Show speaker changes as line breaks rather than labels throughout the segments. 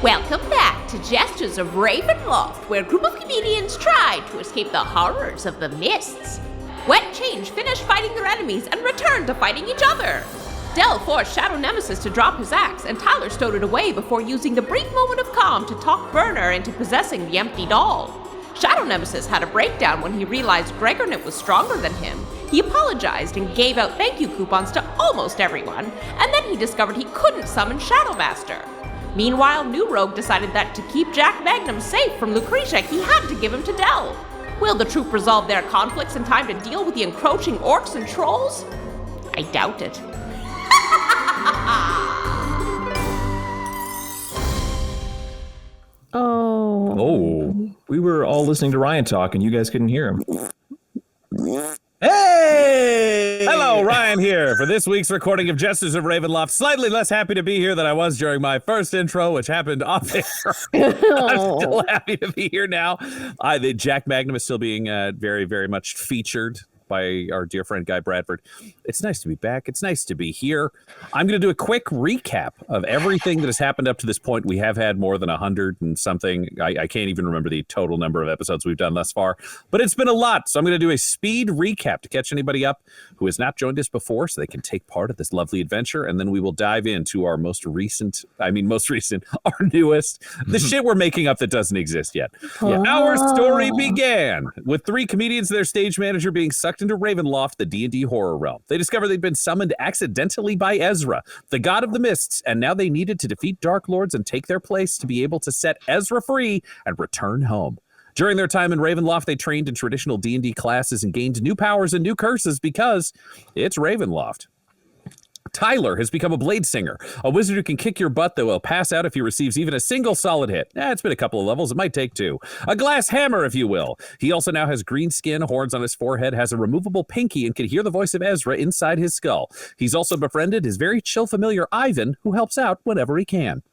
Welcome back to Jesters of Ravenloft, where a group of comedians tried to escape the horrors of the mists. Wet Change finished fighting their enemies and returned to fighting each other. Del forced Shadow Nemesis to drop his axe, and Tyler stowed it away before using the brief moment of calm to talk Burner into possessing the empty doll. Shadow Nemesis had a breakdown when he realized Gregornit was stronger than him. He apologized and gave out thank you coupons to almost everyone, and then he discovered he couldn't summon Shadow Master. Meanwhile, New Rogue decided that to keep Jack Magnum safe from Lucretia, he had to give him to Del. Will the troupe resolve their conflicts in time to deal with the encroaching orcs and trolls? I doubt it.
Oh, we were all listening to Ryan talk and you guys couldn't hear him. Hey! Hello, Ryan here for this week's recording of Jesters of Ravenloft. Slightly less happy to be here than I was during my first intro, which happened off air. I'm still happy to be here now. Jack Magnum is still being very, very much featured by our dear friend Guy Bradford. It's nice to be back. It's nice to be here. I'm going to do a quick recap of everything that has happened up to this point. We have had more than 100 and something. I can't even remember the total number of episodes we've done thus far, but it's been a lot. So I'm going to do a speed recap to catch anybody up who has not joined us before so they can take part of this lovely adventure. And then we will dive into our our newest, the shit we're making up that doesn't exist yet. Yeah. Our story began with 3 comedians and their stage manager being sucked into Ravenloft, the D&D horror realm. They discovered they'd been summoned accidentally by Ezra, the god of the mists, and now they needed to defeat Dark Lords and take their place to be able to set Ezra free and return home. During their time in Ravenloft, they trained in traditional D&D classes and gained new powers and new curses because it's Ravenloft. Tyler has become a blade singer, a wizard who can kick your butt that will pass out if he receives even a single solid hit. It's been a couple of levels, it might take 2. A glass hammer, if you will. He also now has green skin, horns on his forehead, has a removable pinky, and can hear the voice of Ezra inside his skull. He's also befriended his very chill familiar Ivan, who helps out whenever he can.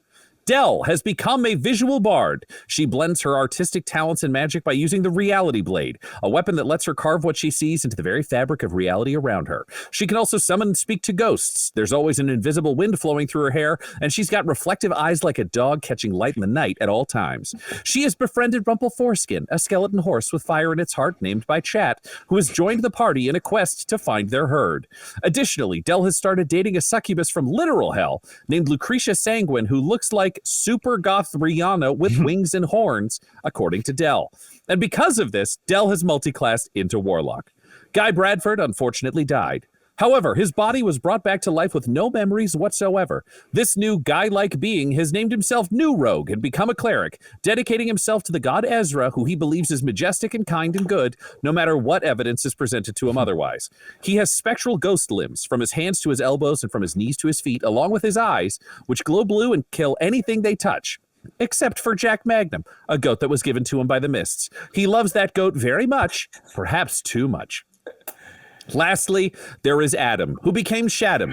Del has become a visual bard. She blends her artistic talents and magic by using the Reality Blade, a weapon that lets her carve what she sees into the very fabric of reality around her. She can also summon and speak to ghosts. There's always an invisible wind flowing through her hair, and she's got reflective eyes like a dog catching light in the night at all times. She has befriended Rumple Foreskin, a skeleton horse with fire in its heart named by Chat, who has joined the party in a quest to find their herd. Additionally, Del has started dating a succubus from literal hell named Lucretia Sanguine, who looks like super goth Rihanna with wings and horns, according to Del. And because of this, Del has multiclassed into Warlock. Guy Bradford unfortunately died. However, his body was brought back to life with no memories whatsoever. This new guy-like being has named himself New Rogue and become a cleric, dedicating himself to the god Ezra, who he believes is majestic and kind and good, no matter what evidence is presented to him otherwise. He has spectral ghost limbs, from his hands to his elbows and from his knees to his feet, along with his eyes, which glow blue and kill anything they touch. Except for Jack Magnum, a goat that was given to him by the mists. He loves that goat very much, perhaps too much. Lastly, there is Adam, who became Shadow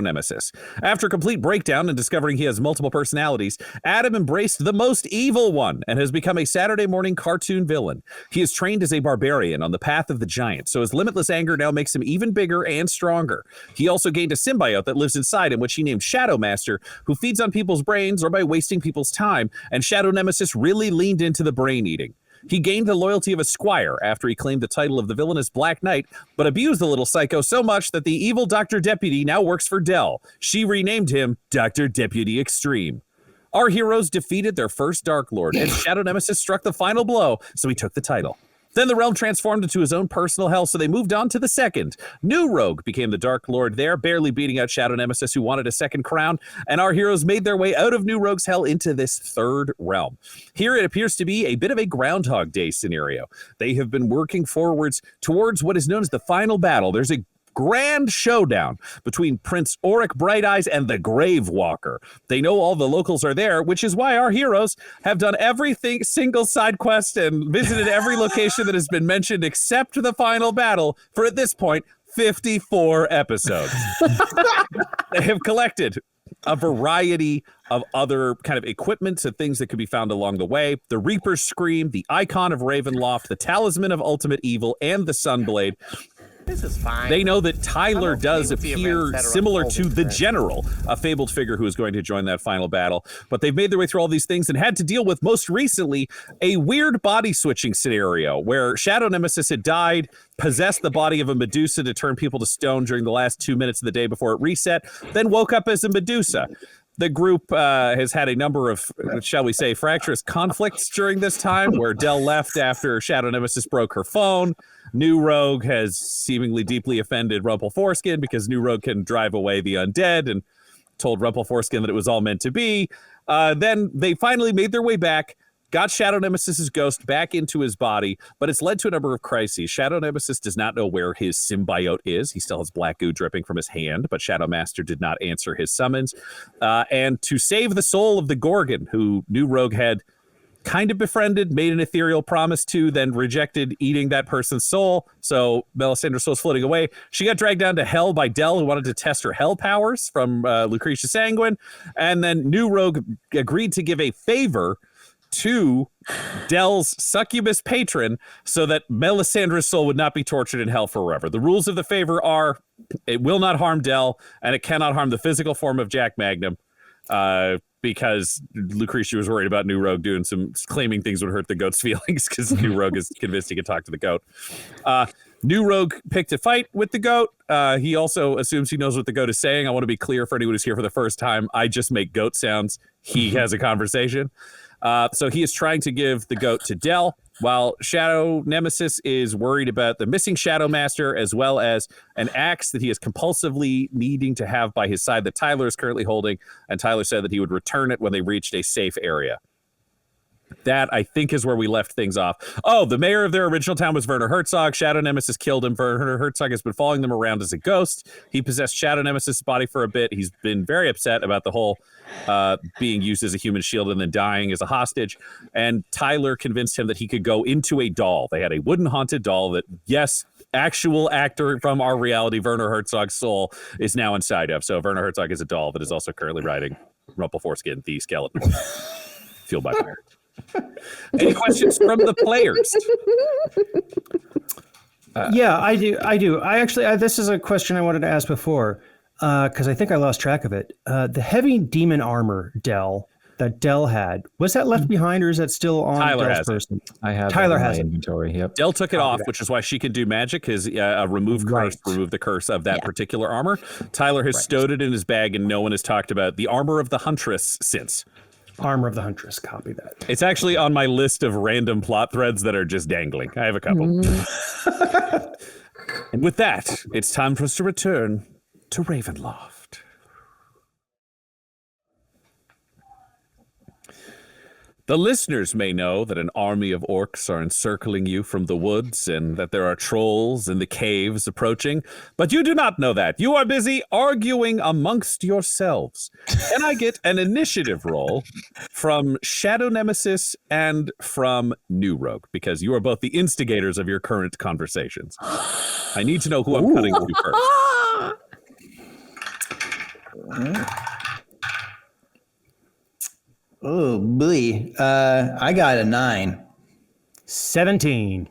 Nemesis. After a complete breakdown and discovering he has multiple personalities, Adam embraced the most evil one and has become a Saturday morning cartoon villain. He is trained as a barbarian on the path of the giant, so his limitless anger now makes him even bigger and stronger. He also gained a symbiote that lives inside him, which he named Shadow Master, who feeds on people's brains or by wasting people's time, and Shadow Nemesis really leaned into the brain eating. He gained the loyalty of a squire after he claimed the title of the villainous Black Knight, but abused the little psycho so much that the evil Dr. Deputy now works for Del. She renamed him Dr. Deputy Extreme. Our heroes defeated their first Dark Lord, and Shadow Nemesis struck the final blow, so he took the title. Then the realm transformed into his own personal hell, so they moved on to the second. New Rogue became the Dark Lord there, barely beating out Shadow Nemesis, who wanted a second crown, and our heroes made their way out of New Rogue's hell into this third realm. Here it appears to be a bit of a Groundhog Day scenario. They have been working forwards towards what is known as the final battle. There's a grand showdown between Prince Auric Bright Eyes and the Grave Walker. They know all the locals are there, which is why our heroes have done single side quest and visited every location that has been mentioned except the final battle for, at this point, 54 episodes. They have collected a variety of other kind of equipment and things that could be found along the way. The Reaper's Scream, the Icon of Ravenloft, the Talisman of Ultimate Evil, and the Sunblade.
This is fine.
They know that Tyler
okay
does
with the
appear
events that are
similar to
unfolding
the
currently.
general, a fabled figure who is going to join that final battle. But they've made their way through all these things and had to deal with, most recently, a weird body switching scenario where Shadow Nemesis had died, possessed the body of a Medusa to turn people to stone during the last 2 minutes of the day before it reset, then woke up as a Medusa. The group has had a number of, shall we say, fractious conflicts during this time, where Dell left after Shadow Nemesis broke her phone. New Rogue has seemingly deeply offended Rumple Foreskin because New Rogue can drive away the undead and told Rumple Foreskin that it was all meant to be. Then they finally made their way back, got Shadow Nemesis's ghost back into his body, but it's led to a number of crises. Shadow Nemesis does not know where his symbiote is. He still has black goo dripping from his hand, but Shadow Master did not answer his summons. And to save the soul of the Gorgon, who New Rogue had kind of befriended, made an ethereal promise to, then rejected eating that person's soul. So Melisandre's soul's floating away. She got dragged down to hell by Dell, who wanted to test her hell powers from Lucretia Sanguine. And then New Rogue agreed to give a favor to Dell's succubus patron so that Melisandre's soul would not be tortured in hell forever. The rules of the favor are it will not harm Dell and it cannot harm the physical form of Jack Magnum, because Lucretia was worried about New Rogue doing claiming things would hurt the goat's feelings because New Rogue is convinced he can talk to the goat. New Rogue picked a fight with the goat. He also assumes he knows what the goat is saying. I want to be clear for anyone who's here for the first time. I just make goat sounds. He has a conversation. So he is trying to give the goat to Dell, while Shadow Nemesis is worried about the missing Shadow Master, as well as an axe that he is compulsively needing to have by his side that Tyler is currently holding. And Tyler said that he would return it when they reached a safe area. That, I think, is where we left things off. Oh, the mayor of their original town was Werner Herzog. Shadow Nemesis killed him. Werner Herzog has been following them around as a ghost. He possessed Shadow Nemesis' body for a bit. He's been very upset about the whole being used as a human shield and then dying as a hostage. And Tyler convinced him that he could go into a doll. They had a wooden haunted doll that, yes, actual actor from our reality, Werner Herzog's soul, is now inside of. So Werner Herzog is a doll that is also currently riding Rumple Foreskin, the skeleton. Fueled by fire. Any questions from the players?
Yeah, I do. I actually, this is a question I wanted to ask before, because I think I lost track of it. The heavy demon armor Dell that Dell had, was that left behind, or is that still on
Tyler
Dell's
has
person?
I have
Tyler
it in
has
my
it.
inventory. Yep.
Dell took it off, which is why she can do magic, because remove curse, remove the curse of that particular armor. Tyler has stowed it in his bag, and no one has talked about the armor of the Huntress since.
Armor of the Huntress, copy that.
It's actually on my list of random plot threads that are just dangling. I have a couple. And with that, it's time for us to return to Ravenloft. The listeners may know that an army of orcs are encircling you from the woods and that there are trolls in the caves approaching, but you do not know that. You are busy arguing amongst yourselves. And I get an initiative roll from Shadow Nemesis and from New Rogue, because you are both the instigators of your current conversations. I need to know who I'm cutting to first.
Oh, boy. I got a 9.
17.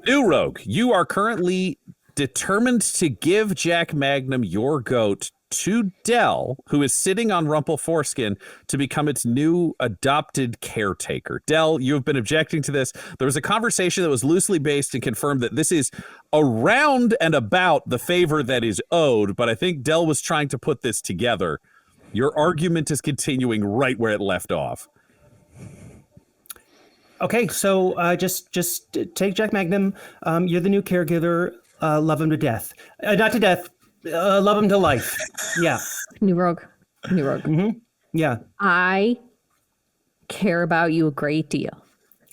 New Rogue, you are currently determined to give Jack Magnum your goat to Dell, who is sitting on Rumple Foreskin, to become its new adopted caretaker. Dell, you have been objecting to this. There was a conversation that was loosely based and confirmed that this is around and about the favor that is owed, but I think Dell was trying to put this together. Your argument is continuing right where it left off.
Okay, so just take Jack Magnum. You're the new caregiver. Love him to death. Not to death. Love him to life. Yeah.
New Rogue.
Mm-hmm. Yeah.
I care about you a great deal.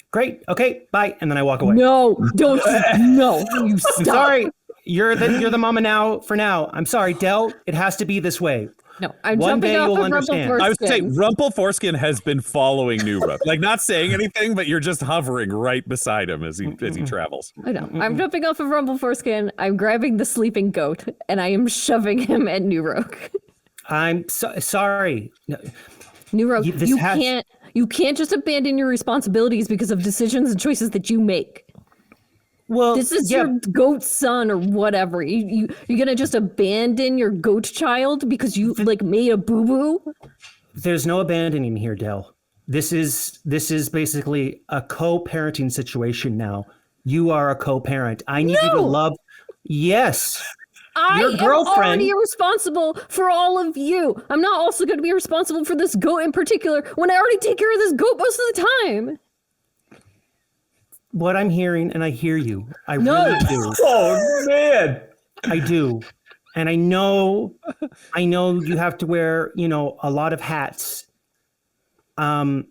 Great. Okay. Bye. And then I walk away.
No, don't. No, you stop.
I'm sorry. You're the mama now. For now, I'm sorry, Dell. It has to be this way.
No, I'm
One
jumping
day
off
you'll
of
understand.
Rumple
I would say
Foreskin.
Rumple Foreskin has been following New Rogue, like not saying anything, but you're just hovering right beside him as he travels.
I know. I'm jumping off of Rumple Foreskin. I'm grabbing the sleeping goat, and I am shoving him at New Rogue.
I'm sorry. No,
New Rogue,
This
you
has-
can't just abandon your responsibilities because of decisions and choices that you make.
Well,
This is your goat son or whatever. You're gonna just abandon your goat child because you like made a boo-boo?
There's no abandoning here, Del. This is basically a co-parenting situation now. You are a co-parent. I need you to love. Yes. Your
I
girlfriend.
am already responsible for all of you. I'm not also going to be responsible for this goat in particular when I already take care of this goat most of the time.
What I'm hearing, and I hear you. I really do.
Oh man.
I do. And I know you have to wear, a lot of hats. But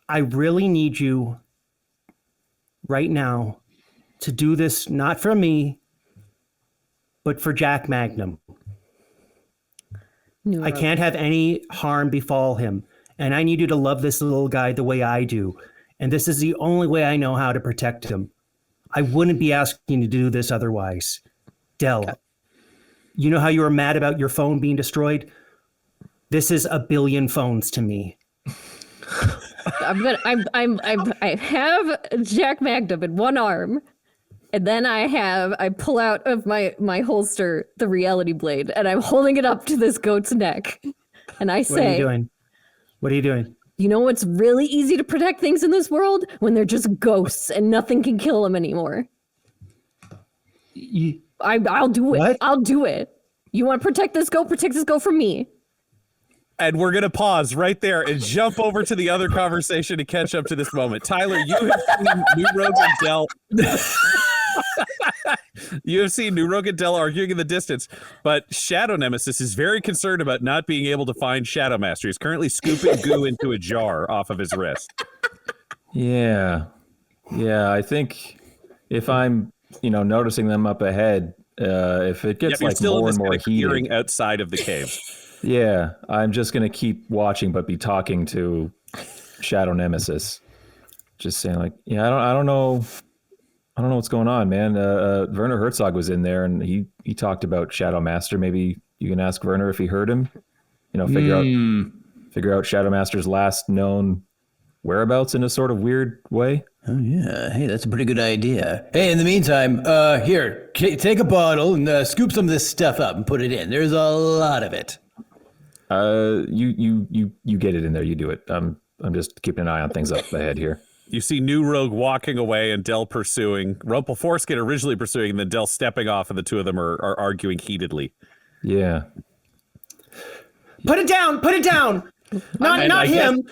I really need you right now to do this, not for me, but for Jack Magnum. I can't have any harm befall him. And I need you to love this little guy the way I do. And this is the only way I know how to protect him. I wouldn't be asking you to do this otherwise. Del, you know how you were mad about your phone being destroyed? This is a billion phones to me.
I have Jack Magnum in one arm, and then I pull out of my holster the reality blade, and I'm holding it up to this goat's neck. And I say,
What are you doing? What are you doing?
You know what's really easy to protect things in this world? When they're just ghosts and nothing can kill them anymore. I'll do it.
What?
I'll do it. You want to protect this goat? Protect this goat from me.
And we're going to pause right there and jump over to the other conversation to catch up to this moment. Tyler, you have seen New Rogue and Del. You have seen New Rogue and Del arguing in the distance, but Shadow Nemesis is very concerned about not being able to find Shadow Master. He's currently scooping goo into a jar off of his wrist.
Yeah. I think if I'm, noticing them up ahead, if it gets like more and more heated,
hearing outside of the cave.
Yeah, I'm just gonna keep watching, but be talking to Shadow Nemesis, just saying like, yeah, I don't know what's going on, man. Werner Herzog was in there, and he talked about Shadow Master. Maybe you can ask Werner if he heard him. Figure out Shadow Master's last known whereabouts in a sort of weird way.
Oh, yeah. Hey, that's a pretty good idea. Hey, in the meantime, here, take a bottle and scoop some of this stuff up and put it in. There's a lot of it.
You get it in there. You do it. I'm just keeping an eye on things up ahead here.
You see New Rogue walking away and Del pursuing. Rumple Foreskin originally pursuing, and then Del stepping off, and the two of them are arguing heatedly.
Yeah.
Put it down! Put it down! Not him!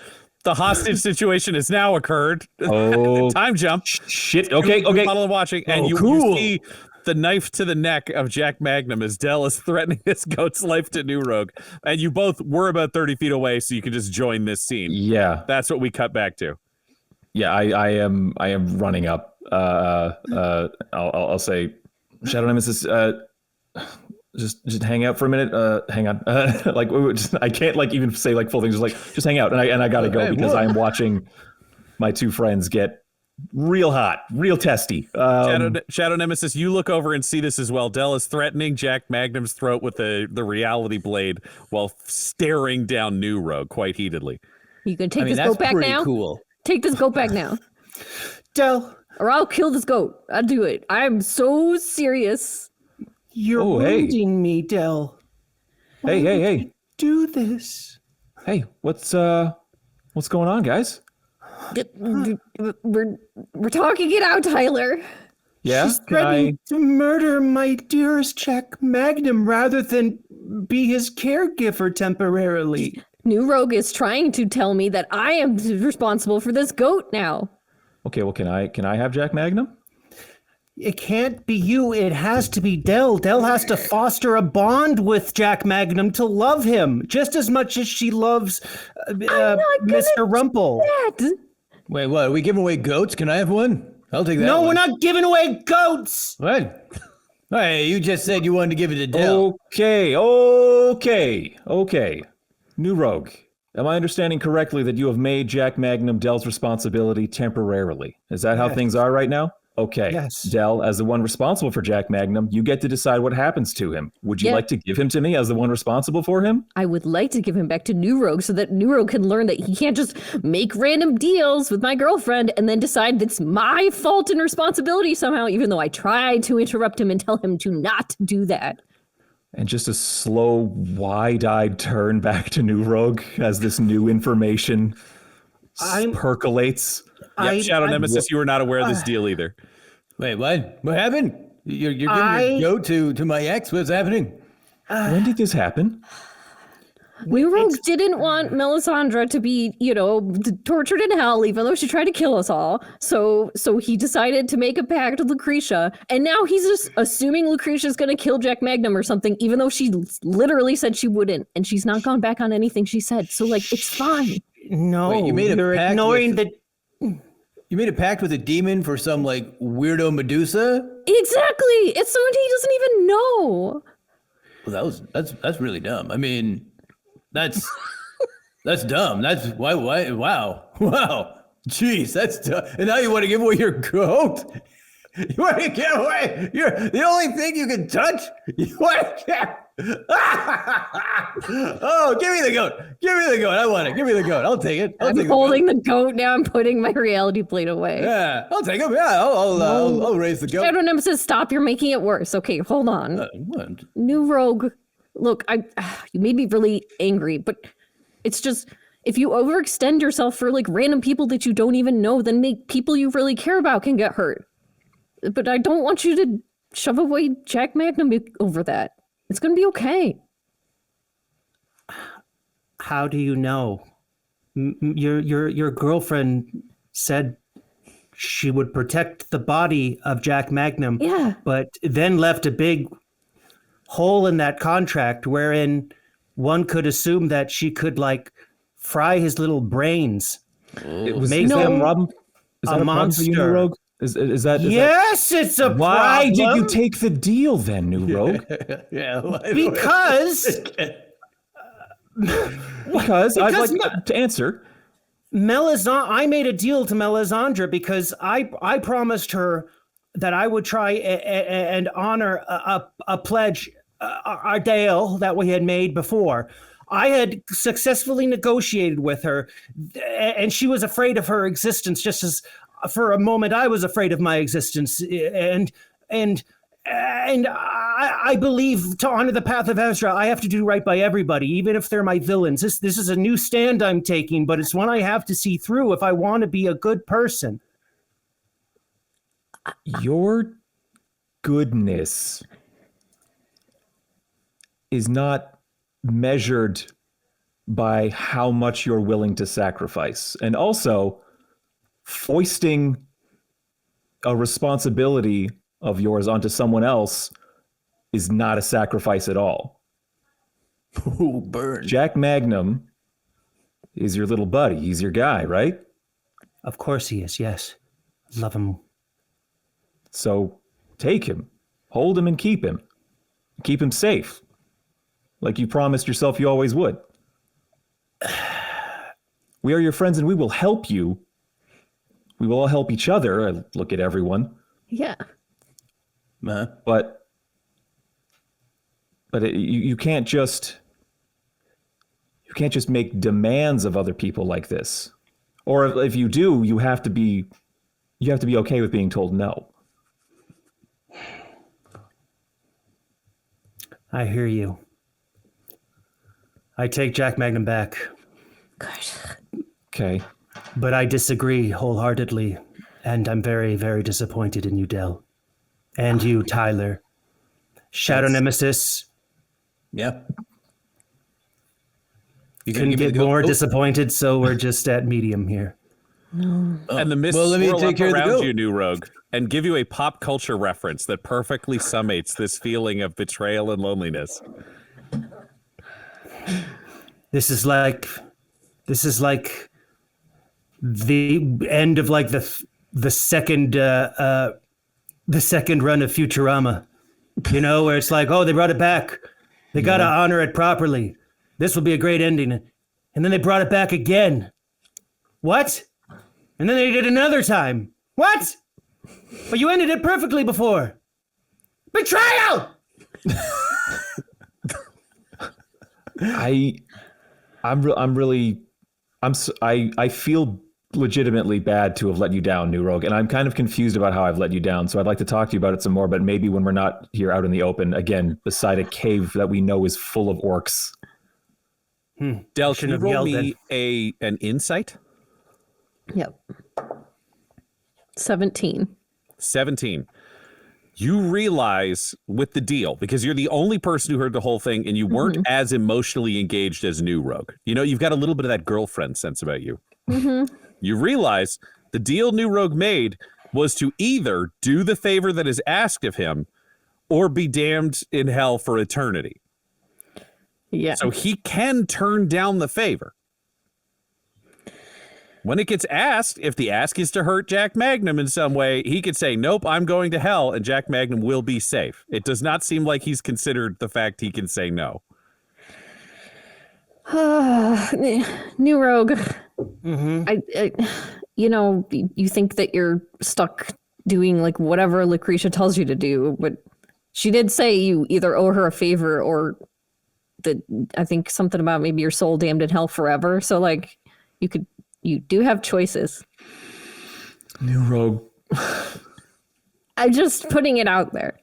The hostage situation has now occurred.
Oh,
time jump.
Shit. Okay.
Bottle of watching, and you see the knife to the neck of Jack Magnum as Del is threatening this goat's life to New Rogue, and you both were about 30 feet away, so you can just join this scene.
Yeah,
that's what we cut back to.
Yeah, I am running up. I'll say, Shadow Nemesis, just hang out for a minute. Hang on. I can't even say full things. Just hang out. And I gotta go because I am watching my two friends get real hot, real testy.
Shadow Nemesis, you look over and see this as well. Del is threatening Jack Magnum's throat with the reality blade while staring down New Rogue quite heatedly.
You can take this goat back now?
Cool.
Take this goat back now.
Del.
Or I'll kill this goat. I'll do it. I'm so serious.
You're wounding me, Del.
Hey.
Do this.
Hey, what's going on, guys?
We're talking it out, Tyler.
Yeah?
She's threatening to murder my dearest Jack Magnum rather than be his caregiver temporarily.
New Rogue is trying to tell me that I am responsible for this goat now.
Okay, well, can I have Jack Magnum?
It can't be you. It has to be Del. Del has to foster a bond with Jack Magnum to love him just as much as she loves Mr. Rumple.
Wait, what? Are we giving away goats? Can I have one? I'll take that.
No,
one.
we're not giving away goats.
What? Hey, you just said you wanted to give it to Del.
Okay. New Rogue, am I understanding correctly that you have made Jack Magnum Del's responsibility temporarily? Is that how things are right now? Okay,
Yes.
Dell, as the one responsible for Jack Magnum, you get to decide what happens to him. Would you
Yeah.
like to give him to me as the one responsible for him?
I would like to give him back to New Rogue so that New Rogue can learn that he can't just make random deals with my girlfriend and then decide it's my fault and responsibility somehow, even though I tried to interrupt him and tell him to not do that.
And just a slow, wide-eyed turn back to New Rogue as this new information percolates.
Yep, Shadow Nemesis, you were not aware of this deal either.
Wait, what? What happened? You're giving your goat to my ex? What's happening?
When did this happen?
New Rogue didn't want Melisandre to be, tortured in hell, even though she tried to kill us all. So he decided to make a pact with Lucretia, and now he's just assuming Lucretia's going to kill Jack Magnum or something, even though she literally said she wouldn't, and she's not gone back on anything she said. So it's fine.
No,
Wait, you made a
you're
pact
ignoring
with- You made a pact with a demon for some weirdo Medusa?
Exactly. It's someone he doesn't even know.
Well, that's really dumb. I mean, that's dumb. That's why wow. Jeez, that's dumb. And now you want to give away your goat? You want to give away the only thing you can touch? You want to give? Oh, give me the goat. Give me the goat. I want it. Give me the goat. I'll take it.
I'm holding the goat now. I'm putting my reality plate away.
Yeah, I'll take him. Yeah, I'll raise the goat.
Shadow Nemesis, stop. You're making it worse. Okay, hold on.
What?
New Rogue. Look, you made me really angry, but it's just, if you overextend yourself for random people that you don't even know, then people you really care about can get hurt. But I don't want you to shove away Jack Magnum over that. It's going to be okay.
How do you know? Your girlfriend said she would protect the body of Jack Magnum.
Yeah.
But then left a big hole in that contract wherein one could assume that she could fry his little brains.
Is
No.
that a problem? Is that
A
a problem for you, New
monster.
Rogue? Is that
Yes, it's a
why did you
problem.
take the deal then, New Rogue?
Yeah.
Because
Because I'd like
Because
to answer.
I made a deal to Melisandre because I promised her that I would try and honor a pledge, a deal that we had made before. I had successfully negotiated with her, and she was afraid of her existence, just as for a moment I was afraid of my existence. And I believe to honor the path of Ezra, I have to do right by everybody, even if they're my villains. This is a new stand I'm taking, but it's one I have to see through if I want to be a good person.
Your goodness is not measured by how much you're willing to sacrifice. And also, foisting a responsibility of yours onto someone else is not a sacrifice at all.
Ooh, burn.
Jack Magnum is your little buddy. He's your guy, right?
Of course he is, yes. Love him.
So take him, hold him and keep him. Keep him safe. Like you promised yourself you always would. We are your friends and we will help you. We will all help each other. I look at everyone.
Yeah.
But you can't just make demands of other people like this. Or if you do, you have to be okay with being told no.
I hear you. I take Jack Magnum back,
Good.
Okay.
but I disagree wholeheartedly, and I'm very, very disappointed in you, Dell. And you, Tyler. Shadow Nemesis,
Yeah. You
couldn't get more disappointed, so we're just at medium here.
And the mists
well, let me
swirl
take
up
care of the
around
goat.
you, New Rogue, and give you a pop culture reference that perfectly summates this feeling of betrayal and loneliness.
This is like the end of the second run of Futurama, where it's like, oh, they brought it back. They got to honor it properly. This will be a great ending. And then they brought it back again. What? And then they did another time. What? But you ended it perfectly before. Betrayal!
I feel legitimately bad to have let you down, New Rogue, and I'm kind of confused about how I've let you down. So I'd like to talk to you about it some more, but maybe when we're not here out in the open, again, beside a cave that we know is full of orcs.
Del, can you roll me
then.
an insight?
Yep. 17.
17. You realize with the deal, because you're the only person who heard the whole thing and you weren't as emotionally engaged as New Rogue. You know, you've got a little bit of that girlfriend sense about you. You realize the deal New Rogue made was to either do the favor that is asked of him or be damned in hell for eternity.
Yeah.
So he can turn down the favor. When it gets asked, if the ask is to hurt Jack Magnum in some way, he could say, nope, I'm going to hell, and Jack Magnum will be safe. It does not seem like he's considered the fact he can say no.
New Rogue. I you think that you're stuck doing like whatever Lucretia tells you to do, but she did say you either owe her a favor or that I think something about maybe your soul damned in hell forever. So like you do have choices.
New Rogue.
I'm just putting it out there.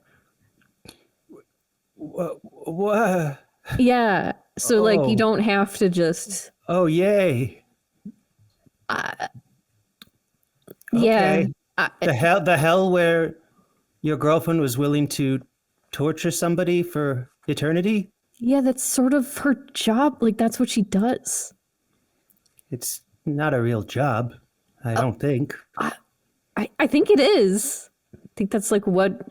What?
Yeah. So like you don't have to just.
Oh, yay.
Yeah.
The hell where your girlfriend was willing to torture somebody for eternity?
Yeah, that's sort of her job. Like that's what she does.
It's not a real job, I don't think.
I think it is. I think that's like what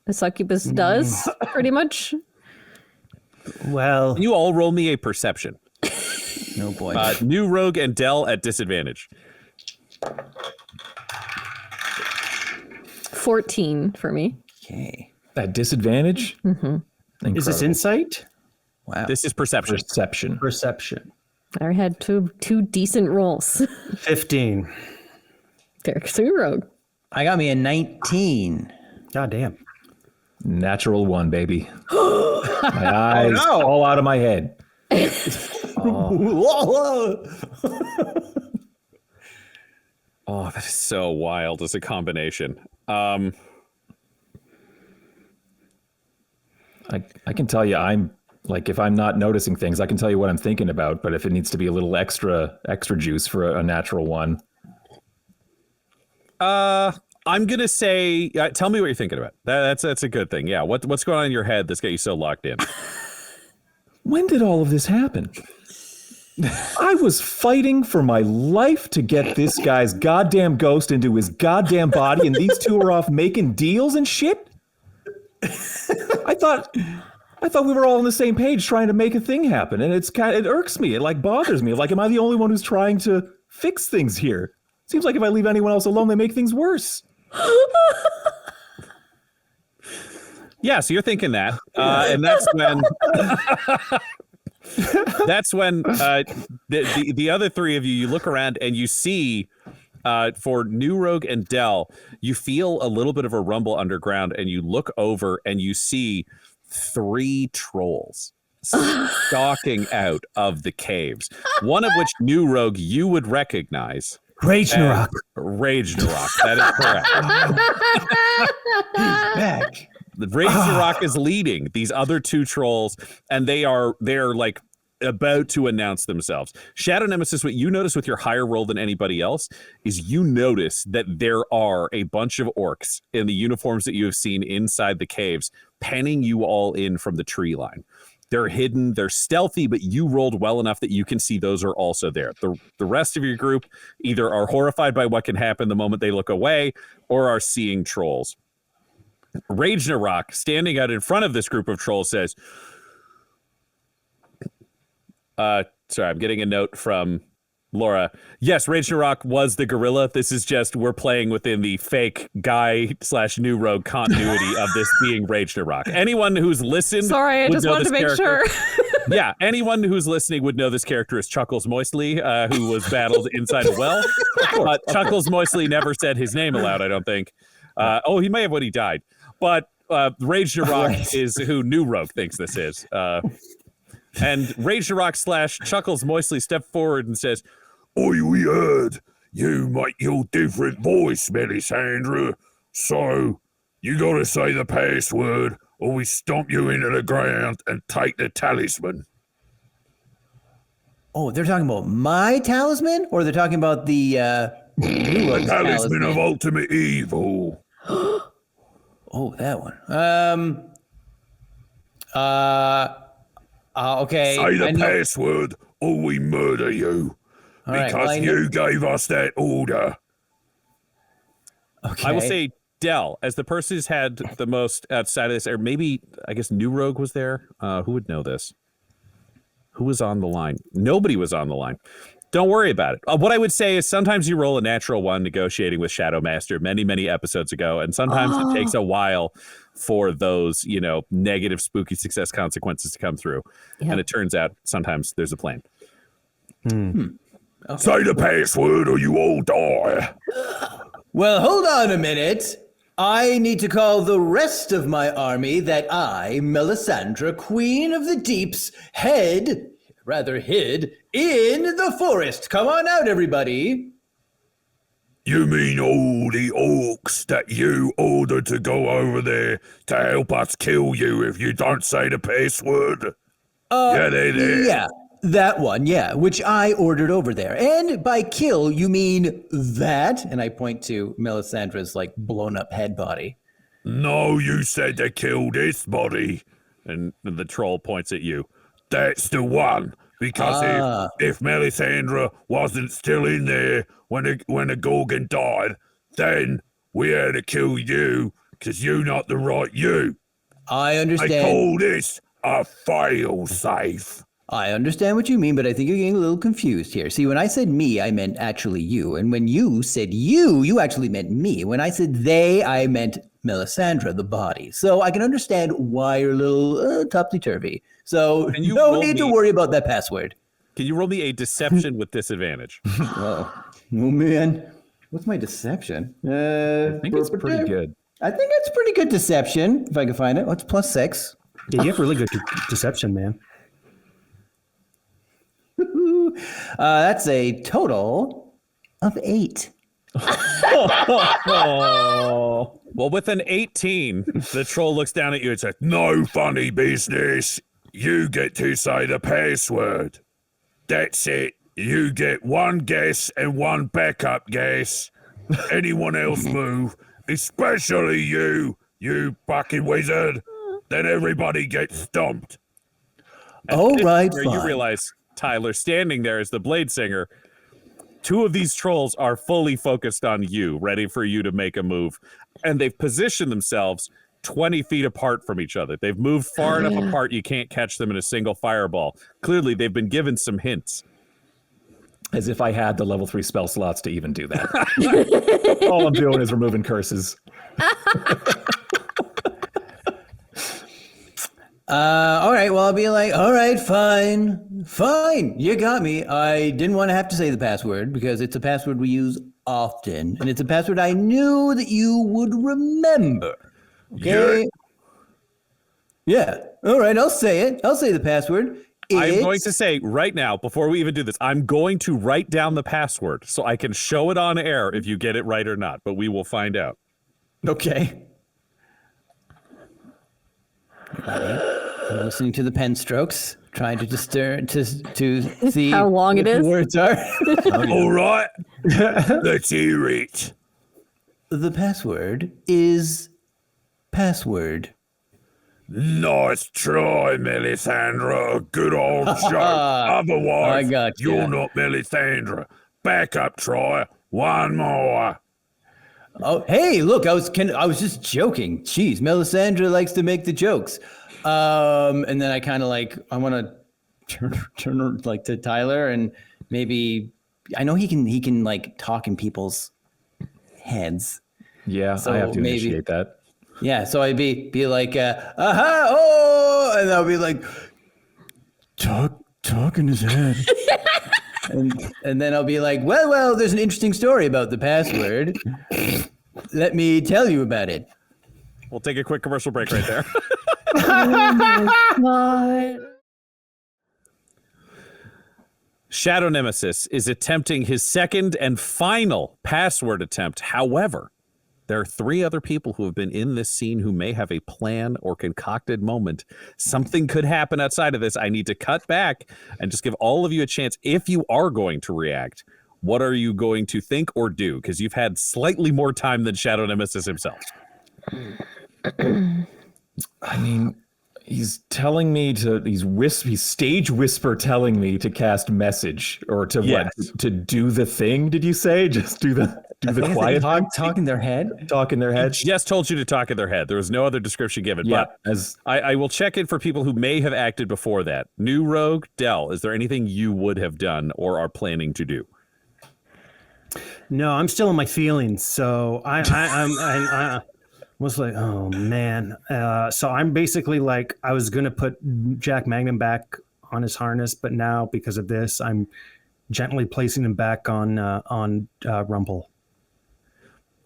a succubus does, pretty much.
Well,
Can you all roll me a perception?
No boy.
New Rogue and Del at disadvantage.
14 for me.
Okay.
At disadvantage?
is this insight?
Wow.
This is perception.
Perception.
I had two decent rolls.
15.
There's New Rogue.
I got me a 19.
God damn.
Natural one, baby. My eyes all out of my head.
Oh, that is so wild as a combination.
I can tell you, I'm like, if I'm not noticing things, I can tell you what I'm thinking about. But if it needs to be a little extra juice for a natural one,
I'm gonna say, tell me what you're thinking about. That's a good thing. Yeah. What's going on in your head that's got you so locked in?
when did all of this happen? I was fighting for my life to get this guy's goddamn ghost into his goddamn body, and these two are off making deals and shit. I thought we were all on the same page trying to make a thing happen, and it irks me. It like bothers me. Like, am I the only one who's trying to fix things here? Seems like if I leave anyone else alone, they make things worse.
Yeah, so you're thinking that, and that's when the other three of you look around and you see for New Rogue and Del, you feel a little bit of a rumble underground, and you look over and you see 3 trolls stalking out of the caves. One of which, New Rogue, you would recognize.
Rage Narok.
Rage Narok. That is correct.
Back.
The Rage Narok is leading these other 2 trolls, and they're like about to announce themselves. Shadow Nemesis, what you notice with your higher roll than anybody else is you notice that there are a bunch of orcs in the uniforms that you have seen inside the caves, penning you all in from the tree line. They're hidden, they're stealthy, but you rolled well enough that you can see those are also there. The rest of your group either are horrified by what can happen the moment they look away or are seeing trolls. Rage Narok, standing out in front of this group of trolls, says, sorry, I'm getting a note from Laura. Yes, Rage Narok was the gorilla. This is just, we're playing within the fake guy/New Rogue continuity of this being Rage Narok. Anyone who's listened.
Sorry, I just wanted to make sure.
Yeah, anyone who's listening would know this character is Chuckles Moistly, who was battled inside a well. Chuckles Moistly never said his name aloud, I don't think. He may have when he died. But Rage Narok is who New Rogue thinks this is. And Rage Narok / Chuckles moistly stepped forward and says,
we heard you make your different voice, Melisandre. So you gotta say the password or we stomp you into the ground and take the talisman.
Oh, they're talking about my talisman, or they're talking about the
Talisman of ultimate evil.
Oh, that one. Okay.
Say the password or we murder you.
All right,
because you gave us that order.
Okay.
I will say, Del, as the person who's had the most outside of this, or maybe, I guess, New Rogue was there. Who would know this? Who was on the line? Nobody was on the line. Don't worry about it. What I would say is sometimes you roll a natural one negotiating with Shadow Master many, many episodes ago, and sometimes it takes a while for those, negative, spooky success consequences to come through. Yep. And it turns out sometimes there's a plan.
Okay. Say the password or you all die.
Well, hold on a minute. I need to call the rest of my army that I, Melisandre, Queen of the Deeps, hid in the forest. Come on out, everybody.
You mean all the orcs that you ordered to go over there to help us kill you if you don't say the password? Yeah, they're there.
Yeah, that one, yeah, which I ordered over there. And by kill, you mean that? And I point to Melisandre's, blown up head body.
No, you said to kill this body.
And the troll points at you.
That's the one. Because if Melisandre wasn't still in there when the Gorgon died, then we had to kill you because you're not the right you.
I understand.
I call this a failsafe.
I understand what you mean, but I think you're getting a little confused here. See, when I said me, I meant actually you. And when you said you actually meant me. When I said they, I meant Melisandre, the body. So I can understand why you're a little topsy-turvy. So no need to worry about that password.
Can you roll me a deception with disadvantage?
Oh, man. What's my deception?
I think it's pretty good.
I think it's pretty good deception, if I can find it. What's +6?
Yeah, you have really good deception, man.
That's a total of 8.
Oh. Well, with an 18, the troll looks down at you and says,
"No funny business. You get to say the password. That's it. You get one guess and one backup guess. Anyone else move, especially you fucking wizard, then everybody gets stumped."
All right,
where
fine.
you realize, Tyler, standing there as the Blade Singer, 2 of these trolls are fully focused on you, ready for you to make a move. And they've positioned themselves 20 feet apart from each other. They've moved far enough apart you can't catch them in a single fireball. Clearly, they've been given some hints.
As if I had the level 3 spell slots to even do that. All I'm doing is removing curses.
All right, well, I'll be like, all right, fine, you got me. I didn't want to have to say the password because it's a password we use often, and it's a password I knew that you would remember. Okay? Yeah. All right, I'll say it. I'll say the password.
I'm going to say right now, before we even do this, I'm going to write down the password so I can show it on air if you get it right or not, but we will find out.
Okay. I'm listening to the pen strokes, trying to discern to see
how long it
what
is.
The words are.
All right, let's hear it.
The password is password.
Nice try, Melisandre. Good old joke. Otherwise,
I got you.
You're not Melisandre. Backup try. One more.
Oh, hey, look, I was just joking. Jeez, Melisandre likes to make the jokes. And then I kind of I want to turn to Tyler and maybe I know he can talk in people's heads.
Yeah,
So
I have to
maybe-
initiate that.
Yeah, so I'd be like, aha, oh, and I'll be like, talk in his head. and then I'll be like, well, there's an interesting story about the password. Let me tell you about it.
We'll take a quick commercial break right there.
God.
Shadow Nemesis is attempting his second and final password attempt. However, there are 3 other people who have been in this scene who may have a plan or concocted moment. Something could happen outside of this. I need to cut back and just give all of you a chance. If you are going to react, what are you going to think or do? Because you've had slightly more time than Shadow Nemesis himself.
I mean, he's telling me to, he's stage whisper telling me to cast message or to
Yes.
to do the thing. Did you say? Just do the quiet
Talk in their head.
talk in their head.
Just told you to talk in their head. There was no other description given.
Yeah,
But I will check in for people who may have acted before that. New Rogue, Dell, is there anything you would have done or are planning to do?
No, I'm still in my feelings. So I was like, oh man. So I'm basically like, I was gonna put Jack Magnum back on his harness, but now because of this, I'm gently placing him back on Rumble.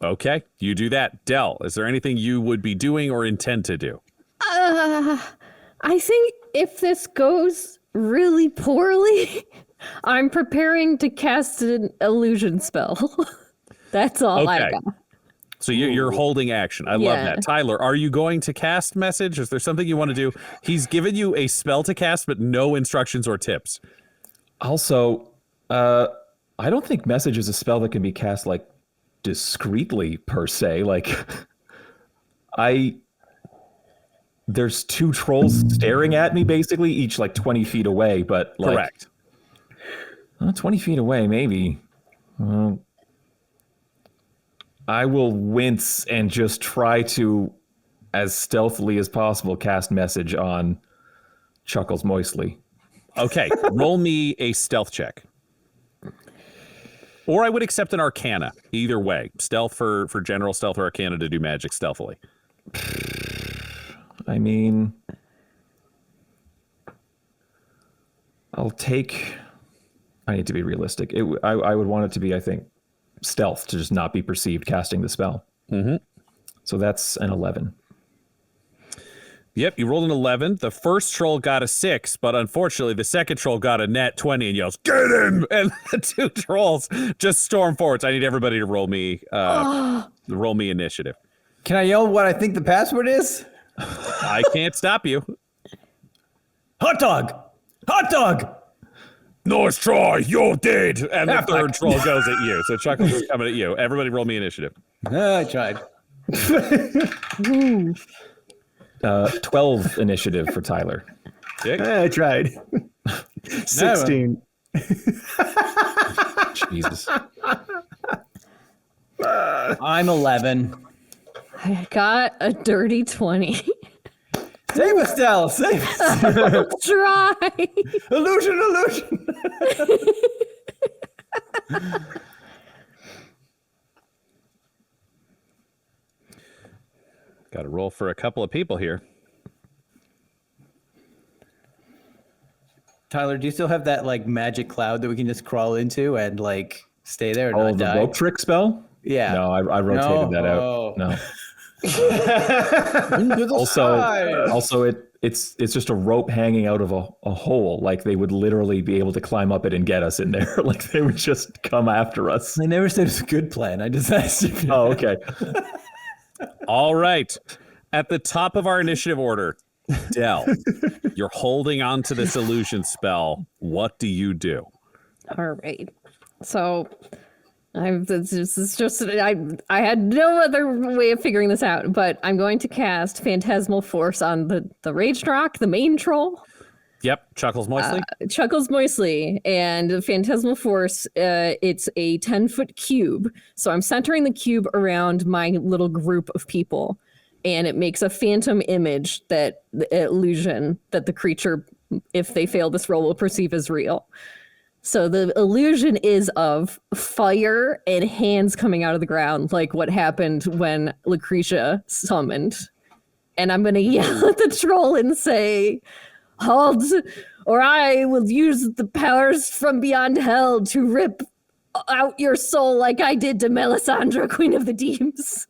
Okay, you do that. Dell, is there anything you would be doing or intend to do?
I think if this goes really poorly, I'm preparing to cast an illusion spell. That's all I
Okay.
got.
So you're holding action. I love
Yeah.
that. Tyler, are you going to cast message? Is there something you want to do? He's given you a spell to cast, but no instructions or tips.
Also, I don't think message is a spell that can be cast like discreetly per se. Like, there's 2 trolls staring at me basically, each like 20 feet away, but like,
Correct.
20 feet away, maybe. I will wince and just try to, as stealthily as possible, cast message on Chuckles Moistly.
Okay, roll me a stealth check. Or I would accept an Arcana. Either way, stealth for general stealth or Arcana to do magic stealthily.
I mean, I need to be realistic. I would want it to be, I think, stealth to just not be perceived casting the spell.
Mm-hmm.
So that's an 11.
Yep, you rolled an 11. The first troll got a 6, but unfortunately, the second troll got a nat 20 and yells, "Get him!" And the 2 trolls just storm forward. So I need everybody to roll me initiative.
Can I yell what I think the password is?
I can't stop you.
Hot dog! Hot dog!
Nice try, you're dead.
And the third troll goes at you. So Chuckles is coming at you. Everybody roll me initiative.
I tried.
12 initiative for Tyler.
Dick?
I tried. 16.
Jesus.
I'm 11.
I got a dirty 20.
Save us, Del. Save us.
Try.
Illusion.
Got to roll for a couple of people here.
Tyler, do you still have that like magic cloud that we can just crawl into and like stay there and
Oh,
not
the
die?
rope trick spell?
Yeah.
No, I rotated that
Oh.
out. No.
Into the sky.
Also, it's just a rope hanging out of a hole. Like they would literally be able to climb up it and get us in there. Like they would just come after us.
I never said it's a good plan. I just asked if you.
Oh, okay.
All right. At the top of our initiative order, Dell, you're holding on to this illusion spell. What do you do?
All right. So I had no other way of figuring this out, but I'm going to cast Phantasmal Force on the Rage Rock, the main troll.
Yep, Chuckles Moistly.
Chuckles Moistly, and Phantasmal Force, it's a 10-foot cube. So I'm centering the cube around my little group of people, and it makes a phantom image that the illusion that the creature, if they fail this roll, will perceive as real. So the illusion is of fire and hands coming out of the ground, like what happened when Lucretia summoned. And I'm going to yell at the troll and say, "Halt, or I will use the powers from beyond hell to rip out your soul like I did to Melisandre, Queen of the Deems.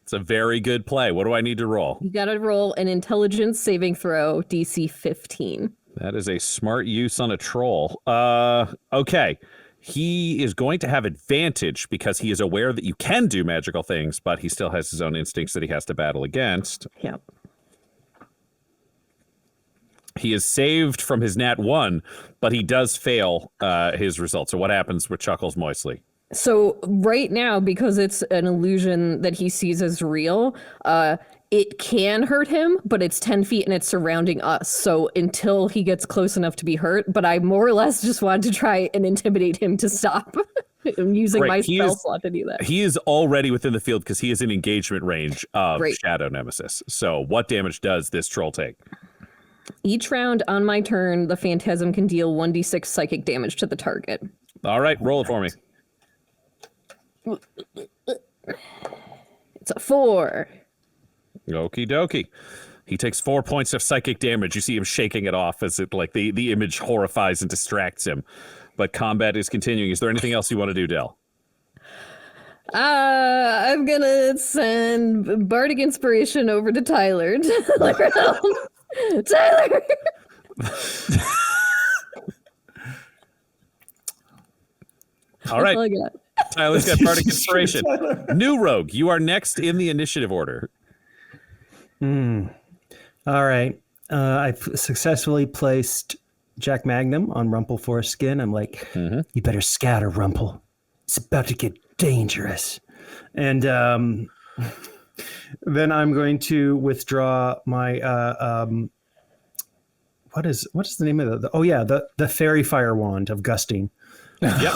It's a very good play. What do I need to roll?
You gotta roll an intelligence saving throw, DC 15.
That is a smart use on a troll. Okay. He is going to have advantage because he is aware that you can do magical things, but he still has his own instincts that he has to battle against.
Yep.
He is saved from his nat 1, but he does fail his result. So what happens with Chuckles Moistly?
So right now, because it's an illusion that he sees as real, it can hurt him, but it's 10 feet and it's surrounding us. So until he gets close enough to be hurt, but I more or less just wanted to try and intimidate him to stop. I'm using my spell slot to do that.
He is already within the field because he is in engagement range of
Great.
Shadow Nemesis. So what damage does this troll take?
Each round on my turn, the phantasm can deal 1d6 psychic damage to the target.
All right, roll it for me.
It's a 4.
Okie dokie. He takes 4 points of psychic damage. You see him shaking it off as it like the image horrifies and distracts him. But combat is continuing. Is there anything else you want to do, Del?
I'm gonna send Bardic Inspiration over to Tyler. Tyler!
All right.
That's all I got.
Tyler's got Bardic Inspiration. New Rogue, you are next in the initiative order.
All right. I've successfully placed Jack Magnum on Rumple Foreskin. I'm like, you better scatter, Rumple. It's about to get dangerous. And then I'm going to withdraw my what is the name of the Fairy Fire Wand of Gusting.
Yep.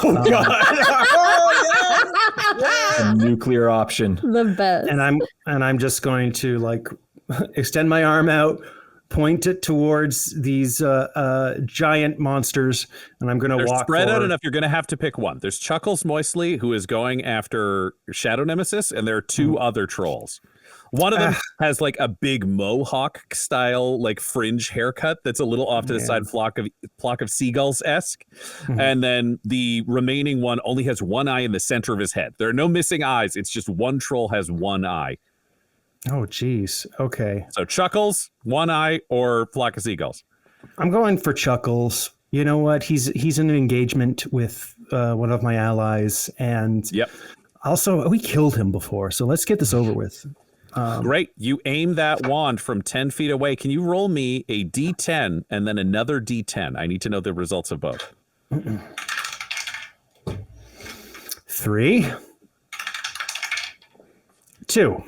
A nuclear option.
The best.
And I'm just going to like extend my arm out, point it towards these giant monsters, and I'm going to walk
spread out
forward.
enough. You're going to have to pick one. There's Chuckles Moistly, who is going after Shadow Nemesis, and there are two other trolls. One of them has like a big mohawk style, like fringe haircut that's a little off to the side, flock of seagulls-esque. And then the remaining one only has one eye in the center of his head. There are no missing eyes. It's just one troll has one eye.
Oh, geez. Okay.
So Chuckles, one eye, or flock of seagulls.
I'm going for Chuckles. You know what? He's in an engagement with one of my allies, and also we killed him before. So let's get this over with.
Great. You aim that wand from 10 feet away. Can you roll me a D10 and then another D10? I need to know the results of both.
3, 2.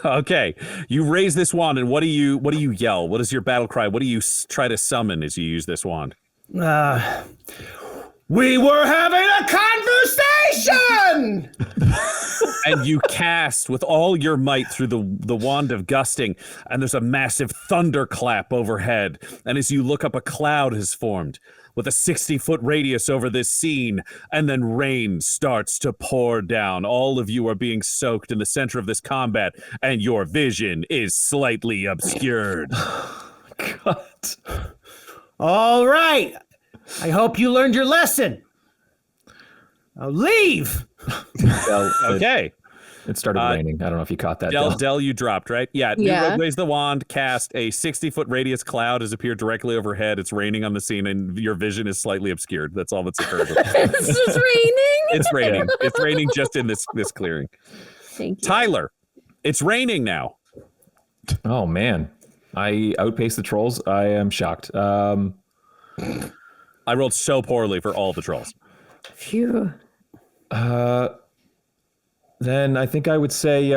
Okay. You raise this wand, and what do you yell? What is your battle cry? What do you try to summon as you use this wand?
We were having a conversation!
And you cast with all your might through the wand of gusting, and there's a massive thunderclap overhead. And as you look up, a cloud has formed with a 60-foot radius over this scene, and then rain starts to pour down. All of you are being soaked in the center of this combat, and your vision is slightly obscured.
God.
All right. I hope you learned your lesson. Now leave.
Okay.
It started raining. I don't know if you caught that.
Del, you dropped, right? Yeah.
Yeah.
Raise the wand, cast a 60-foot radius cloud has appeared directly overhead. It's raining on the scene, and your vision is slightly obscured. That's all that's occurred.
It's just raining.
It's raining. It's raining just in this clearing.
Thank you.
Tyler, it's raining now.
Oh, man. I outpaced the trolls. I am shocked.
I rolled so poorly for all the trolls.
Phew.
Then I think I would say,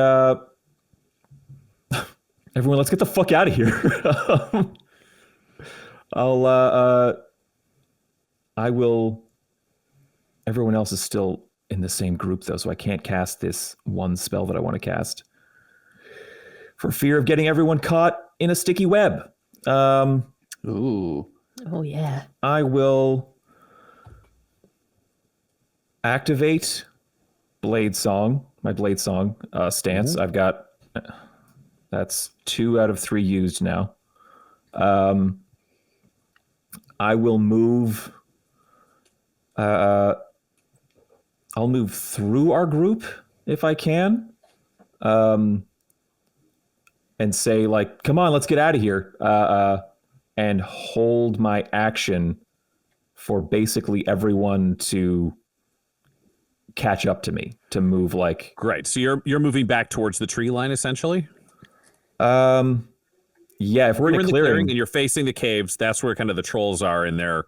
everyone, let's get the fuck out of here. I will. Everyone else is still in the same group, though, so I can't cast this one spell that I want to cast for fear of getting everyone caught in a sticky web.
Ooh.
Oh, yeah.
I will activate Blade Song, my Blade Song stance. I've got, that's 2 out of 3 used now. I will move. I'll move through our group if I can, and say like, "Come on, let's get out of here," and hold my action for basically everyone to catch up to me, to move like.
Great. So you're moving back towards the tree line, essentially.
Yeah, if we're in
You're
a
in the
clearing,
clearing and you're facing the caves. That's where kind of the trolls are in their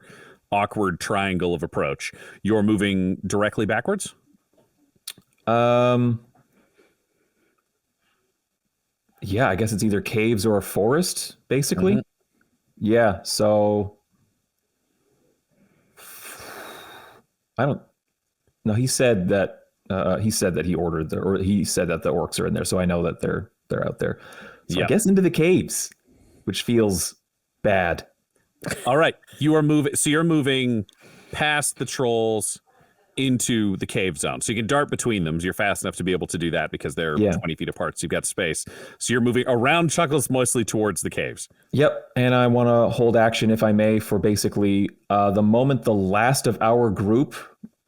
awkward triangle of approach. You're moving directly backwards.
yeah, I guess it's either caves or a forest, basically. Yeah, so I don't. No, he said that he said that he ordered or he said that the orcs are in there, so I know that they're out there. So I guess into the caves, which feels bad.
All right, you are moving. So you're moving past the trolls into the cave zone. So you can dart between them. You're fast enough to be able to do that because they're 20 feet apart. So you've got space. So you're moving around Chuckles mostly towards the caves.
Yep, and I want to hold action, if I may, for basically the moment the last of our group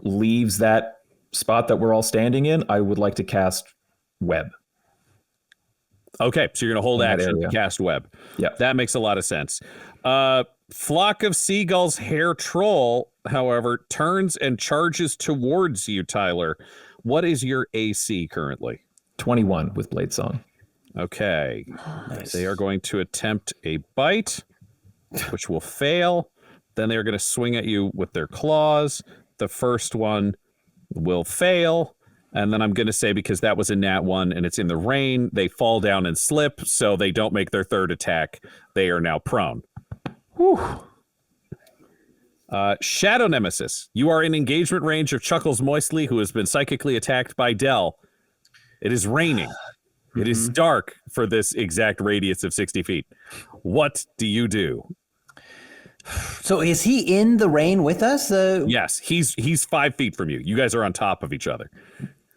leaves that spot that we're all standing in, I would like to cast web.
Okay, so you're going to hold action to
area.
cast web.
Yep.
That makes a lot of sense. Flock of Seagulls hair troll, however, turns and charges towards you, Tyler. What is your AC currently?
21 with Blade Song.
Okay. Nice. They are going to attempt a bite, which will fail. Then they're going to swing at you with their claws. The first one will fail. And then I'm going to say, because that was a nat 1 and it's in the rain, they fall down and slip, so they don't make their third attack. They are now prone. Whew. Shadow Nemesis. You are in engagement range of Chuckles Moistly, who has been psychically attacked by Dell. It is raining. It is dark for this exact radius of 60 feet. What do you do?
So is he in the rain with us?
Yes, he's 5 feet from you. You guys are on top of each other.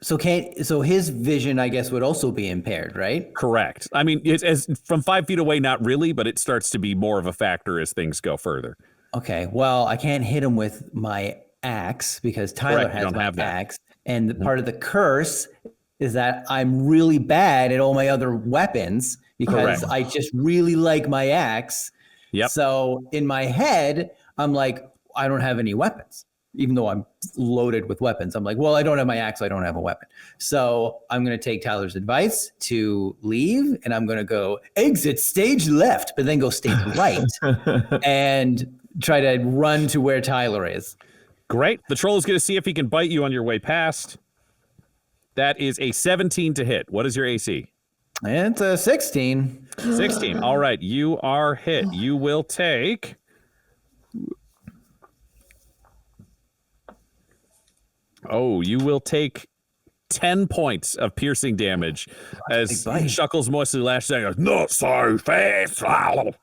So his vision, I guess, would also be impaired, right?
Correct. I mean, it's as from 5 feet away, not really, but it starts to be more of a factor as things go further.
Okay. Well, I can't hit him with my axe because Tyler has my axe, and part of the curse is that I'm really bad at all my other weapons because I just really like my axe.
Yep.
So in my head, I'm like, I don't have any weapons. Even though I'm loaded with weapons, I'm like, well, I don't have my axe, so I don't have a weapon. So I'm going to take Tyler's advice to leave, and I'm going to go exit stage left, but then go stage right and try to run to where Tyler is.
Great. The troll is going to see if he can bite you on your way past. That is a 17 to hit. What is your AC?
It's a 16.
16. All right. You are hit. You will take... Oh, you will take 10 points of piercing damage as Chuckles moistly lashes out. Not so fast. And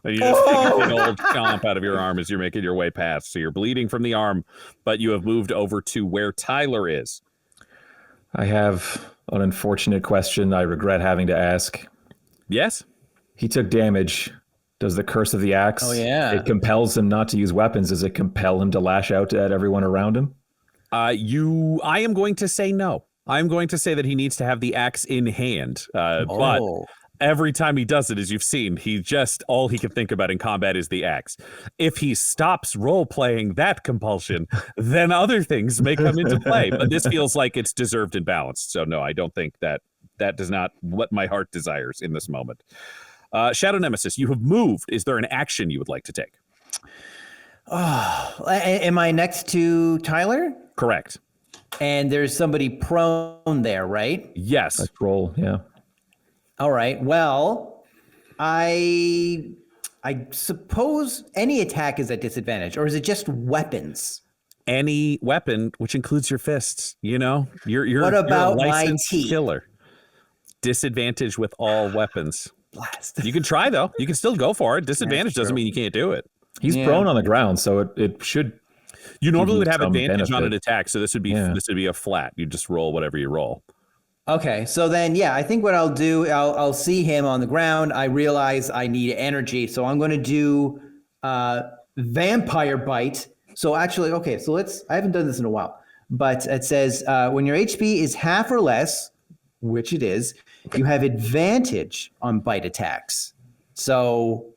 you just take an old chomp out of your arm as you're making your way past. So you're bleeding from the arm, but you have moved over to where Tyler is.
I have an unfortunate question I regret having to ask.
Yes?
He took damage. Does the curse of the axe, it compels him not to use weapons. Does it compel him to lash out at everyone around him?
I am going to say no. I'm going to say that he needs to have the axe in hand. But every time he does it, as you've seen, all he can think about in combat is the axe. If he stops role-playing that compulsion, then other things may come into play. But this feels like it's deserved and balanced. So no, I don't think that does not what my heart desires in this moment. Shadow Nemesis, you have moved. Is there an action you would like to take?
Oh, am I next to Tyler?
Correct.
And there's somebody prone there, right?
Yes.
Let's roll, yeah.
All right. Well, I suppose any attack is at disadvantage, or is it just weapons?
Any weapon, which includes your fists. You know, you're
what about
you're a licensed
my teeth?
Killer. Disadvantage with all weapons.
Blast.
You can try though. You can still go for it. Disadvantage doesn't mean you can't do it.
He's prone on the ground, so it should.
You normally would have advantage on an
benefit.
attack, so this would be a flat. You just roll whatever you roll.
Okay, so then I think what I'll do, I'll see him on the ground. I realize I need energy, so I'm going to do vampire bite. So actually, okay, so I haven't done this in a while, but it says when your HP is half or less, which it is, you have advantage on bite attacks. So